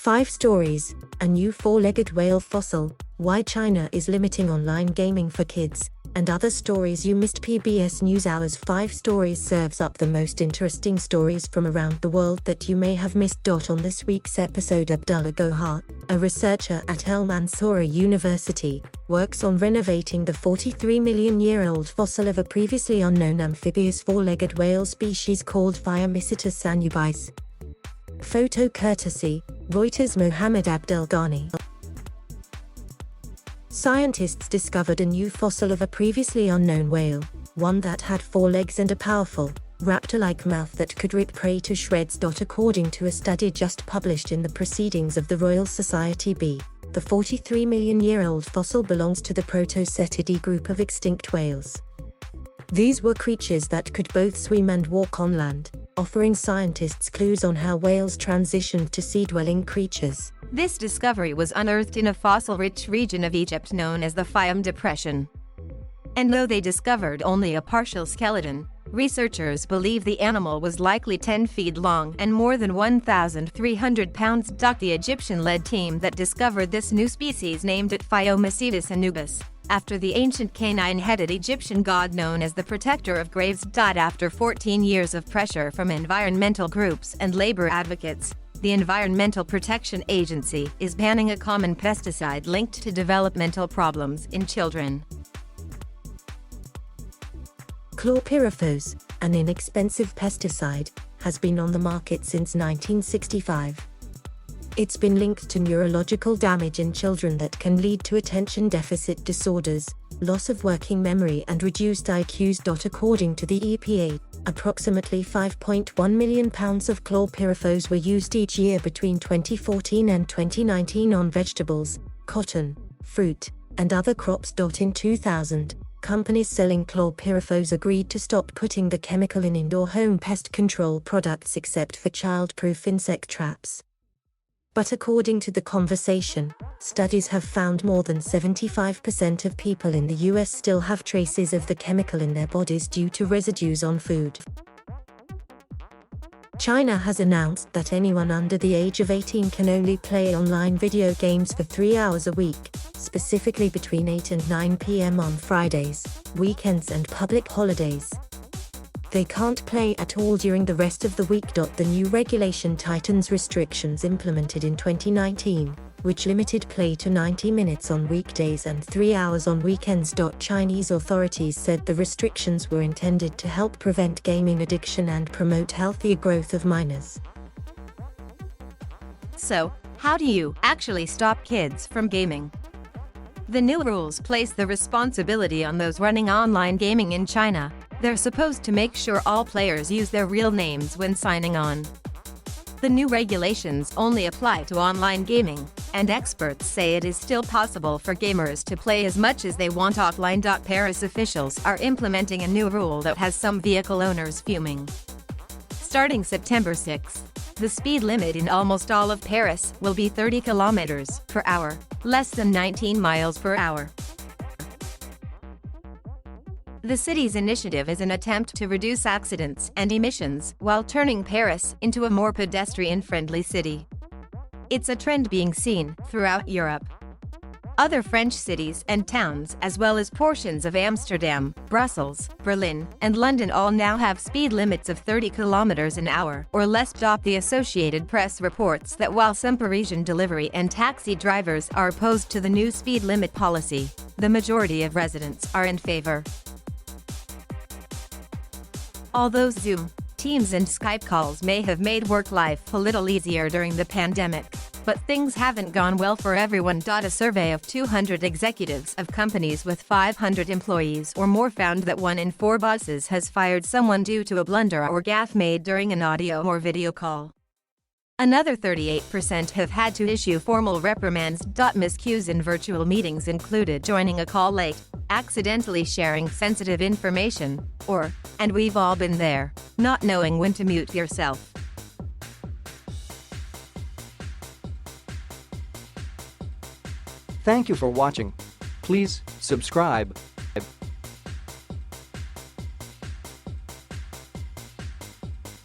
5 stories, a new 4-legged whale fossil, why China is limiting online gaming for kids, and other stories you missed. PBS NewsHour's 5 stories serves up the most interesting stories from around the world that you may have missed. On this week's episode, Abdullah Gohar, a researcher at Mansoura University, works on renovating the 43-million-year-old fossil of a previously unknown amphibious 4-legged whale species called Phiomicetus anubis. Photo courtesy, Reuters. Mohamed Abd El GhanyScientist. Scientists discovered a new fossil of a previously unknown whale, one that had 4 legs and a powerful, raptor-like mouth that could rip prey to shreds. According to a study just published in the Proceedings of the Royal Society B, the 43-million-year-old fossil belongs to the Protocetidae group of extinct whales. These were creatures that could both swim and walk on land, offering scientists clues on how whales transitioned to sea-dwelling creatures. This discovery was unearthed in a fossil-rich region of Egypt known as the Fayum Depression. And though they discovered only a partial skeleton, researchers believe the animal was likely 10 feet long and more than 1,300 pounds. The Egyptian-led team that discovered this new species named it Phiomicetus anubis, after the ancient canine-headed Egyptian god known as the protector of graves. After 14 years of pressure from environmental groups and labor advocates, the Environmental Protection Agency is banning a common pesticide linked to developmental problems in children. Chlorpyrifos, an inexpensive pesticide, has been on the market since 1965. It's been linked to neurological damage in children that can lead to attention deficit disorders, loss of working memory and reduced IQs. According to the EPA, approximately 5.1 million pounds of chlorpyrifos were used each year between 2014 and 2019 on vegetables, cotton, fruit, and other crops. In 2000, companies selling chlorpyrifos agreed to stop putting the chemical in indoor home pest control products except for child-proof insect traps. But according to The Conversation, studies have found more than 75% of people in the US still have traces of the chemical in their bodies due to residues on food. China has announced that anyone under the age of 18 can only play online video games for 3 hours a week, specifically between 8 and 9 p.m. on Fridays, weekends and public holidays. They can't play at all during the rest of the week. The new regulation tightens restrictions implemented in 2019, which limited play to 90 minutes on weekdays and 3 hours on weekends. Chinese authorities said the restrictions were intended to help prevent gaming addiction and promote healthier growth of minors. So, how do you actually stop kids from gaming? The new rules place the responsibility on those running online gaming in China. They're supposed to make sure all players use their real names when signing on. The new regulations only apply to online gaming, and experts say it is still possible for gamers to play as much as they want offline. Paris officials are implementing a new rule that has some vehicle owners fuming. Starting September 6, the speed limit in almost all of Paris will be 30 kilometers per hour, less than 19 miles per hour. The city's initiative is an attempt to reduce accidents and emissions while turning Paris into a more pedestrian-friendly city. It's a trend being seen throughout Europe. Other French cities and towns, as well as portions of Amsterdam, Brussels, Berlin, and London, all now have speed limits of 30 kilometers an hour or less. The Associated Press reports that while some Parisian delivery and taxi drivers are opposed to the new speed limit policy, the majority of residents are in favor. Although Zoom, Teams and Skype calls may have made work life a little easier during the pandemic, but things haven't gone well for everyone. A survey of 200 executives of companies with 500 employees or more found that 1 in 4 bosses has fired someone due to a blunder or gaffe made during an audio or video call. Another 38% have had to issue formal reprimands. Miscues in virtual meetings included joining a call late, accidentally sharing sensitive information, or, and we've all been there, not knowing when to mute yourself. Thank you for watching. Please subscribe.